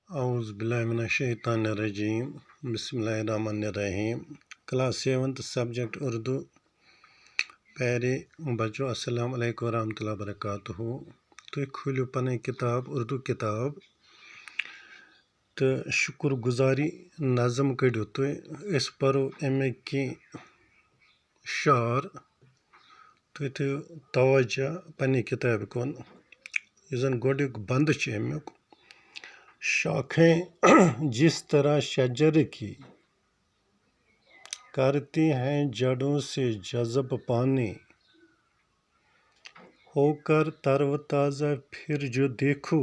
اعوذ باللہ من الشیطان الرجیم بسم اللہ الرحمن الرحیم کلاس 7 سبجیکٹ اردو پیارے بچوں السلام علیکم ورحمۃ اللہ وبرکاتہ تُہۍ کھوٗلِو پنٕنۍ کِتاب اردو کِتاب تہٕ شُکر گُزاری نظم کٔڑِو تُہۍ أسۍ پَرو اَمِکۍ کینٛہہ شعر تُہۍ تھٲیِو توجہ پنٛنہِ کِتابہِ کُن یُس زَن گۄڈٕنیُک بنٛدٕ چھُ اَمیُک شاخیں جس طرح شجر کی کرتی ہیں جڑوں سے جذب پانی ہو کر تر و تازہ پھر جو دیکھو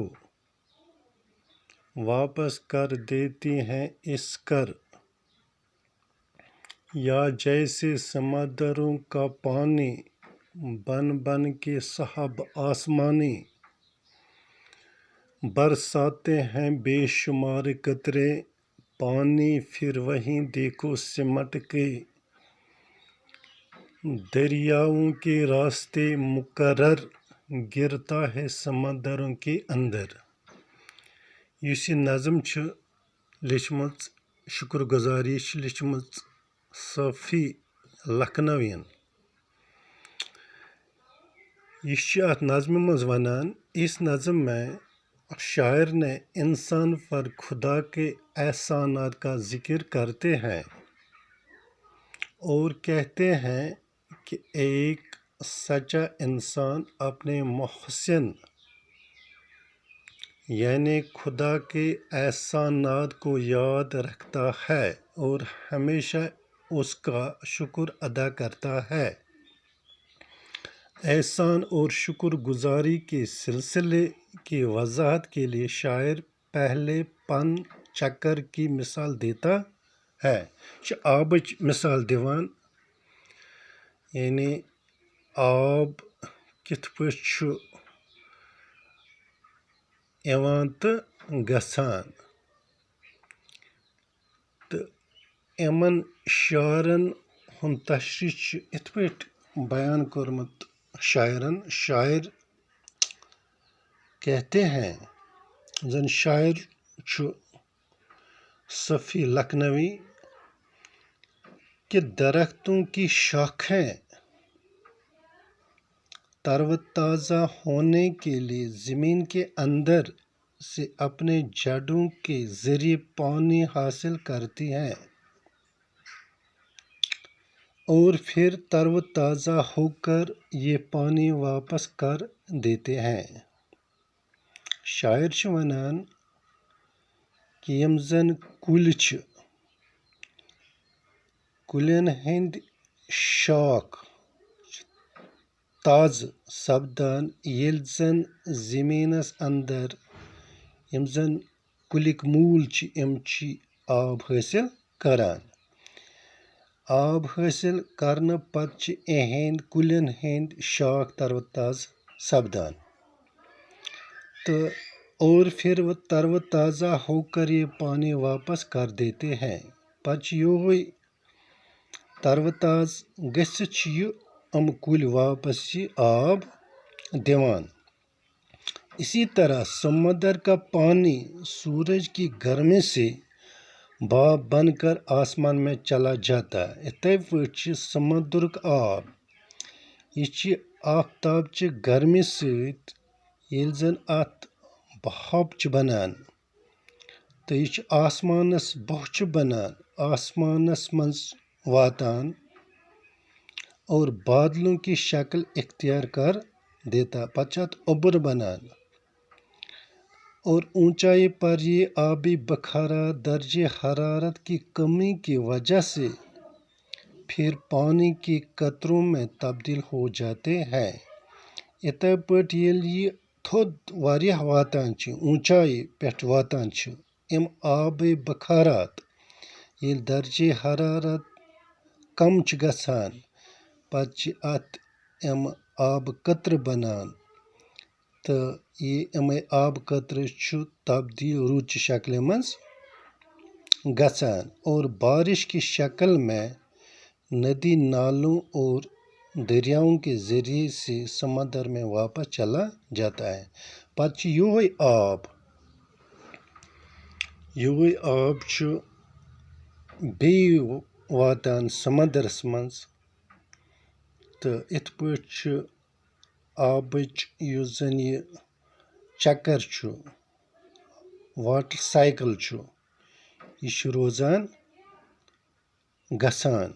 واپس کر دیتی ہیں اس کر یا جیسے سمندروں کا پانی بن بن کے سحب آسمانی برساتے ہیں بے شمار قطرے پانی پھر وہیں دیکھو سمٹ کے دریاؤں کے راستے مقرر گرتا ہے سمندروں کے اندر یُس یہِ نظم چھِ لیچھمٕژ شُکر گُزاری چھِ لیچھمٕژ صفی لکھنویَن یہ چھِ اَتھ نظمہِ منٛز وَنان اس نظم میں شاعر نے انسان پر خدا کے احسانات کا ذکر کرتے ہیں اور کہتے ہیں کہ ایک سچا انسان اپنے محسن یعنی خدا کے احسانات کو یاد رکھتا ہے اور ہمیشہ اس کا شکر ادا کرتا ہے۔ احسان اور شکر گزاری کے سلسلے کی وضاحت کے لیے شاعر پہلے پن چکر کی مثال دیتا ہے چھِ آبٕچ مثال دِوان یعنی آب کِتھ پٲٹھۍ چھُ یِوان تہٕ گژھان تہٕ یِمن شعرن ہُنٛد تشریح چھُ یِتھ پٲٹھۍ بیان کوٚرمُت شاعرن شاعر کہتے ہیں زن شاعر چھُ صفی لکھنوی کہ درختوں کی شاخیں تر و تازہ ہونے کے لیے زمین کے اندر سے اپنے جڑوں کے ذریعے پانی حاصل کرتی ہیں اور پھر تر و تازہ ہو کر یہ پانی واپس کر دیتے ہیں۔ شاعر چھُ وَنان کہ یِم زن کُلۍ چھِ کُلٮ۪ن ہٕنٛدۍ شاخ تازٕ سپدان ییٚلہِ زن زمیٖنس انٛدر یِم زن کُلِکۍ موٗل چھِ یِم چھِ آب حٲصِل کران آب حٲصِل کرنہٕ پتہٕ چھِ یِہٕنٛدۍ کُلٮ۪ن ہٕنٛدۍ شاخ تر و تازٕ سپدان تہٕ اور پھر وہ تر و تازہ ہو کر یہ پانی واپس کر دیتے ہیں پتہٕ چھِ یوہے تر و تازٕ گٔژھِتھ چھِ یہِ یِم کُلۍ واپس یہ آب دیوان۔ اسی طرح سمندر کا پانی سورج کی گرمی سے بھاپ بن کر آسمان میں چلا جاتا ہے یِتھے پٲٹھۍ چھِ سمندرُک آب یہِ چھِ آفتابچہِ گرمی سۭتۍ ییٚلہِ زن اتھ بھاپ چھُ بنان تہٕ یہِ چھُ آسمانس بۄہ چھُ بنان آسمانس منٛز واتان اور بادلوں کی شکل اختیار کر دیتا پتہٕ چھُ اتھ اوٚبُر بنان اور اونچائی پر یہ آبی بخارات درجہ حرارت کی کمی کی وجہ سے پھر پانی کے قطروں میں تبدیل ہو جاتے ہیں یِتھے پٲٹھۍ ییٚلہِ یہِ تھوٚد واریاہ واتان چھِ اونچائی پٮ۪ٹھ واتان چھِ یِم آبی بخارات ییٚلہِ درجہ حرارت کم چھِ گژھان پتہٕ چھِ اتھ یِمہٕ آبہٕ قطرٕ بنان تہٕ یِمے آبہٕ قطرٕ چھُ تبدیل روٗد چہِ شکلہِ منٛز گژھان اور بارش کی شکل میں ندی نالوں اور دریاؤں کے ذریعے سے سمندر میں واپس چلا جاتا ہے پتہٕ چھُ یوہے آب یِہوٚے آب چھُ بیٚیہِ واتان سمندرَس منٛز تہٕ یِتھ پٲٹھۍ چھُ آبٕچ یُس زَن یہِ چکر چھُ واٹر سایکل چھُ یہِ چھُ روزان گژھان